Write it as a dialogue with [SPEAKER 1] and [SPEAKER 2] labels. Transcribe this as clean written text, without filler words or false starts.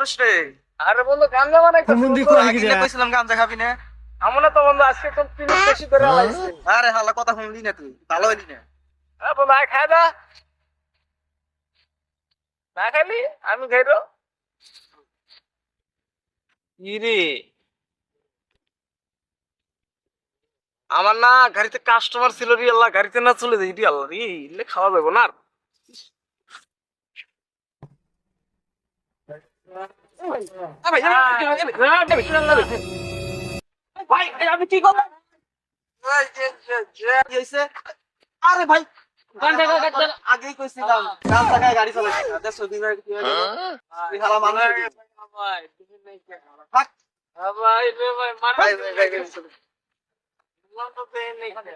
[SPEAKER 1] করস রে?
[SPEAKER 2] আরে বন্ধু গাঞ্জা বানাইতে
[SPEAKER 1] আগে কইছিলাম গাঞ্জা খাবি না।
[SPEAKER 2] আমরা তো বন্ধু আজকে তো পিনিক বেশি করে লাইছি।
[SPEAKER 1] আরে হালা কথা শুনলি না তুই, ভালো হইলি না।
[SPEAKER 2] বন্ধু আয় খাই দা, না খাইলি আমি খাইরো। ইরে আমার না গাড়িতে কাস্টমার ছিল রে, আল্লাহ গাড়িতে না চলে যাই রে আল্লাহ রে, ইলে খাওয়া যাবে না আর। ভাই আমি কি করলাম?
[SPEAKER 1] কি হইছে? আরে ভাই আগেই কইছিলাম গাঞ্জা খায় গাড়ি চালাইছিস না। দেখ সৌদি ভাই কি হইলো? তুই হালা মানুষ হইলি। থাক।
[SPEAKER 2] ভাই রে ভাই
[SPEAKER 1] ভাই, ভাই, ভাই, ভাই।
[SPEAKER 2] মারা